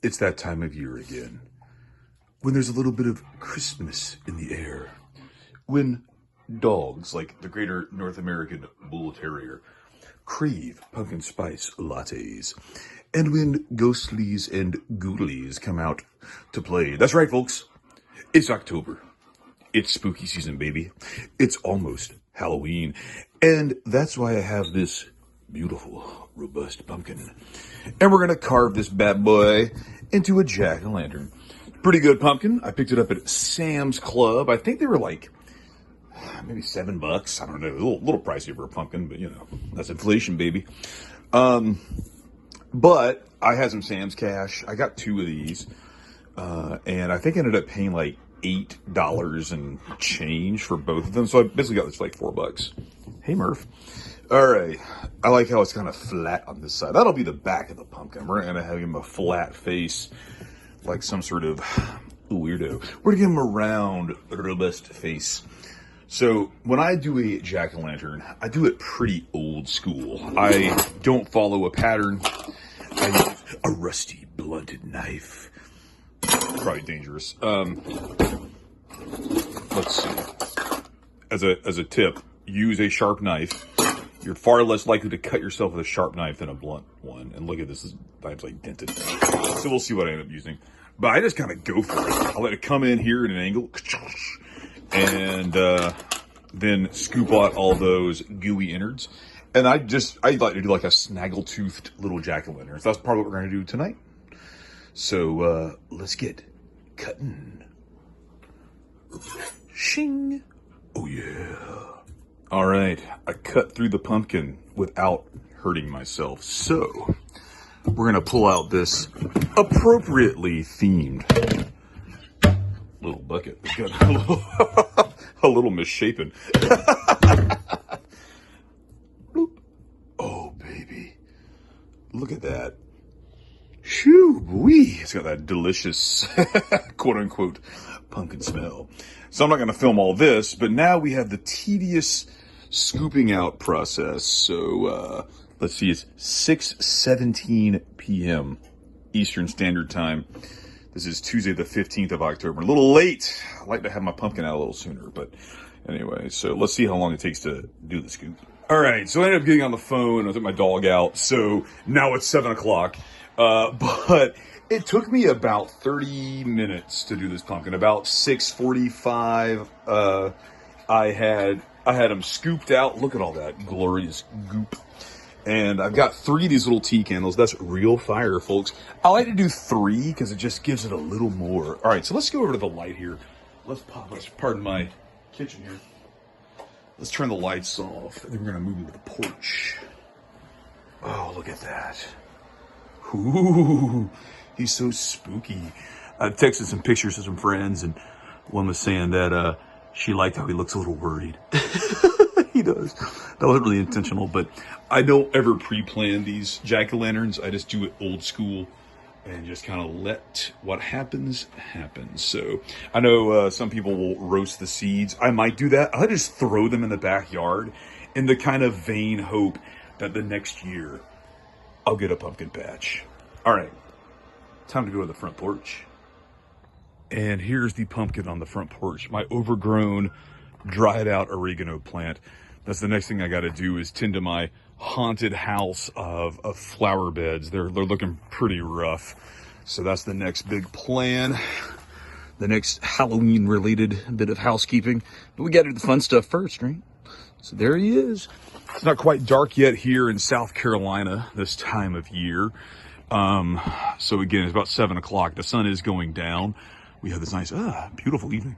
It's that time of year again, when there's a little bit of Christmas in the air, when dogs like the greater North American Bull Terrier crave pumpkin spice lattes, and when ghostlies and ghoulies come out to play. That's right, folks. It's October. It's spooky season, baby. It's almost Halloween. And that's why I have this beautiful, robust pumpkin. And we're going to carve this bad boy into a jack-o'-lantern. Pretty good pumpkin. I picked it up at Sam's Club. I think they were like maybe $7. I don't know. A little pricey for a pumpkin, but you know, that's inflation, baby. But I had some Sam's cash. I got 2 of these. And I think I ended up paying like $8 and change for both of them. So I basically got this for like $4. Hey, Murph. All right. I like how it's kind of flat on this side. That'll be the back of the pumpkin. We're going to have him a flat face like some sort of weirdo. We're going to give him a round, robust face. So when I do a jack-o'-lantern, I do it pretty old school. I don't follow a pattern. I use a rusty, blunted knife. Probably dangerous. Let's see. As a tip, use a sharp knife. You're far less likely to cut yourself with a sharp knife than a blunt one. And look at this knife's like dented. So we'll see what I end up using. But I just kind of go for it. I'll let it come in here at an angle. And then scoop out all those gooey innards. And I like to do like a snaggle-toothed little jack-o'-lantern. So that's probably what we're going to do tonight. So let's get cutting. Shing. Oh yeah. All right, I cut through the pumpkin without hurting myself. So we're gonna pull out this appropriately themed little bucket. It's got a little misshapen. Bloop. Oh baby, look at that. Shoo, wee. It's got that delicious, quote unquote, pumpkin smell. So I'm not going to film all this, but now we have the tedious scooping out process. So let's see, it's 6:17 p.m. Eastern Standard Time. This is Tuesday the 15th of October. A little late. I like to have my pumpkin out a little sooner, but anyway, so let's see how long it takes to do the scoop. All right, so I ended up getting on the phone. I took my dog out, so now it's 7 o'clock. But it took me about 30 minutes to do this pumpkin. About 6:45, I had them scooped out. Look at all that glorious goop. And I've got 3 of these little tea candles. That's real fire, folks. I like to do 3 because it just gives it a little more. All right, so let's go over to the light here. Pardon my kitchen here. Let's turn the lights off. And then we're going to move into the porch. Oh, look at that. Ooh, he's so spooky. I texted some pictures to some friends, and one was saying that she liked how he looks a little worried. He does. That wasn't really intentional, but I don't ever pre-plan these jack-o'-lanterns. I just do it old school and just kind of let what happens happen. So I know some people will roast the seeds. I might do that. I just throw them in the backyard in the kind of vain hope that the next year I'll get a pumpkin patch. All right, time to go to the front porch. And here's the pumpkin on the front porch. My overgrown, dried out oregano plant. That's the next thing I got to do is tend to my haunted house of flower beds. They're looking pretty rough. So that's the next big plan. The next Halloween related bit of housekeeping. But we got to do the fun stuff first, right? So there he is. It's not quite dark yet here in South Carolina this time of year. So again, it's about 7 o'clock. The sun is going down. We have this nice, beautiful evening.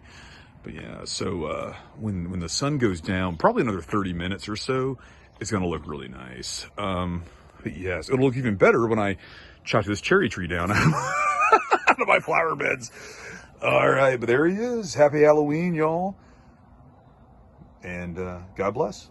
But yeah, so when the sun goes down, probably another 30 minutes or so, it's going to look really nice. But yes, it'll look even better when I chop this cherry tree down out of my flower beds. All right, but there he is. Happy Halloween, y'all. And God bless.